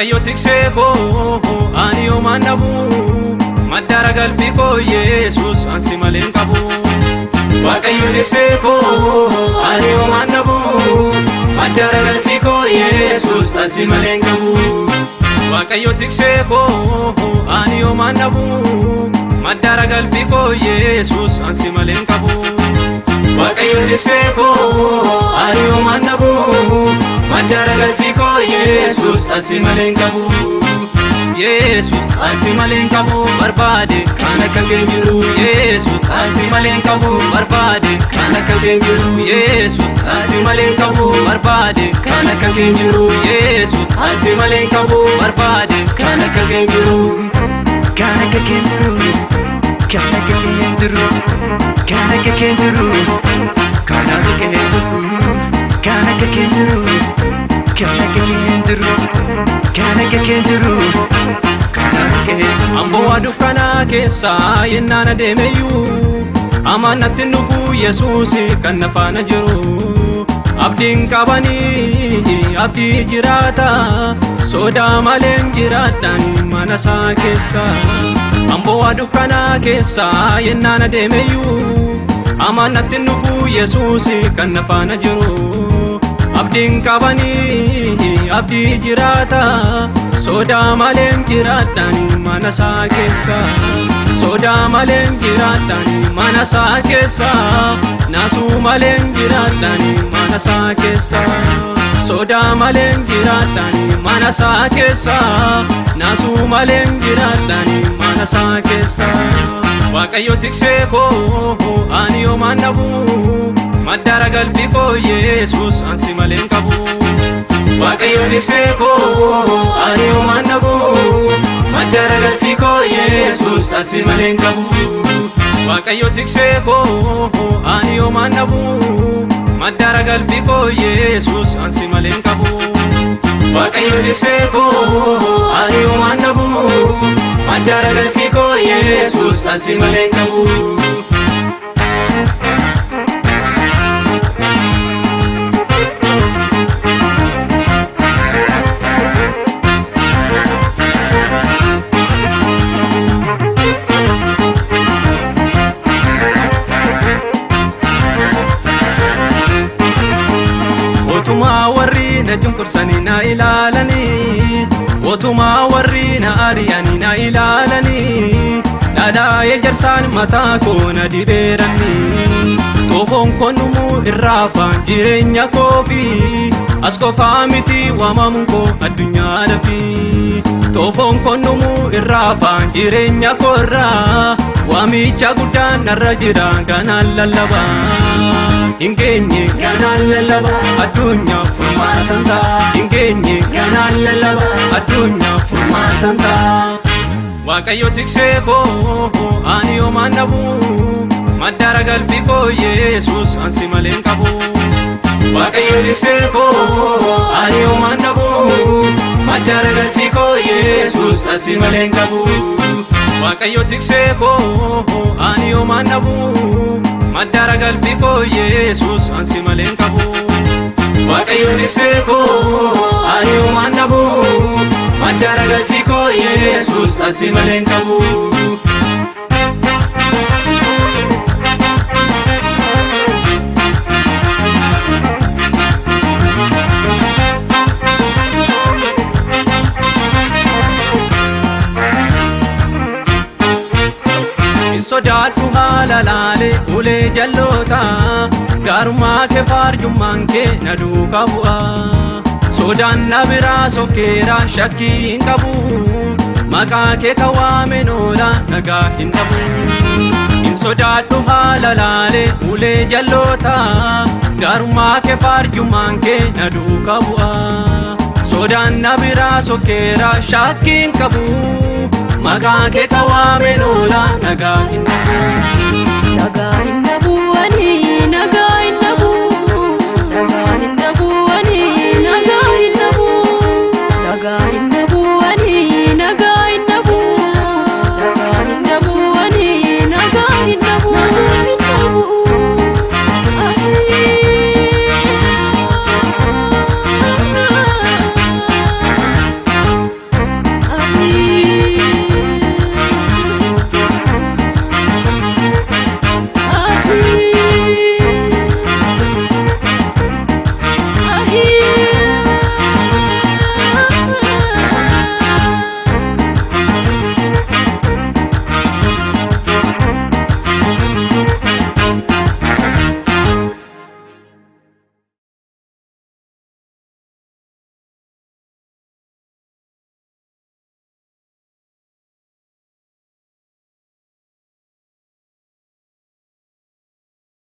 Waaqayyo tiksee koo ani yoomaan dhabu maddaara galfii koo Yesuus ansi malee hin qabu. Waaqayyo tiksee koo ani yoomaan dhabu maddaara galfii koo Yesuus ansi malee hin qabu. Waaqayyo tiksee koo ani yoomaan dhabu maddaara galfii koo Yesuus ansi malee hin qabu. Waaqayyo tiksee koo ani yoomaan dhabu maddaara galfii koo Yesuus ansi malee hin qabu. Yesuus ansi malee hin qabu barbaade kan akka kee jiru. Yesuus ansi malee hin qabu barbaade kan akka kee jiru. Yesuus ansi malee hin qabu barbaade kan akka kee jiru. Yesuus ansi malee hin qabu barbaade kan akka kee jiru. Kan akka kee jiru, kan akka kee jiru, kan akka kee jiru, kan akka kee jiru, kan akka kee jiru, kan akka kee jiru, kan akka kee jiru, kan akka kee jiru. Amboo waa dukkanaa keessa yennaan adeemeyyuu amanatti nufu Yesuus kan na faana jiru. Abdiin qabanii abdii jiraata sodaa malee jiraadhaan mana isaa keessa. Amboo waa dukkanaa keessa yennaan adeemeyyuu amanatti nufu Yesuus kan na faana jiru. Abdiin qabanii abdii jiraata sodaa malee jiraadhaan mana isaa keessa. Sodaa malee jiraadhaan mana isaa keessa. Naasuu malee jiraadhaan mana isaa keessa. Sodaa malee jiraadhaan mana isaa keessa. Naasuu malee jiraadhaan mana isaa keessa. Waaqayyo tiksee koo ani yoomaan dhabu maddaara galfii koo Yesuus ansi malee hin qabu. Waaqayyo tiksee koo ani yoomaan dhabu maddaara galfii koo Yesuus ansi malee hin qabu. Waaqayyo tiksee koo ani yoomaan dhabu maddaara galfii koo Yesuus ansi malee hin qabu. Waaqayyo tiksee koo ani yoomaan dhabu maddaara galfii koo Yesuus ansi malee hin qabu. Otumaa warri na cunqursanii na ilaalanii, otumaa warri na ari'anii na ilaalanii, dhadhaa ejersaan mataa koo na dibeeranii. Xoofoon konnumuu irraa afaan jireenya koo fi as qofaa miti waamamuun koo addunyaa lafi. Xoofoon konnumuu irraa afaan jireenya koo irraa waamicha guddaan narra jira kanaan lallabaa. Ingeenye kanaan lallabaa addunyaa furmaatan ta'a. Ingeenye kanaan lallabaa addunyaa furmaatan ta'a. Waaqayyo tiksee koo ani yoomaan dhabu maddaara galfii koo Yesuus ansi malee hin qabu. Waaqayyo tiksee koo ani yoomaan dhabu maddaara galfii koo Yesuus ansi malee hin qabu. Waaqayyo tiksee koo ani yoomaan dhabu maddaara galfii koo Yesuus ansi malee hin qabu. Waaqayyo tiksee koo ani yoomaan dhabu maddaara galfii koo Yesuus ansi malee hin qabu. Sodaadhu haala laalee ulee jalloota gaarummaa kee faarjummaan kee na duukaa bu'a. Sodaan na biraa sokkeera shakkii hin qabu maqaa kee kan waameen oola nagaa hin dhabu. Sodaadhu haala laalee ulee jalloota gaarummaa kee faarjummaan kee na duukaa bu'a. Sodaan na biraa sokkeera shakkii hin qabu maqaa kee kan waameen oola nagaa hin dhabu. Nagaa hin dhabu ani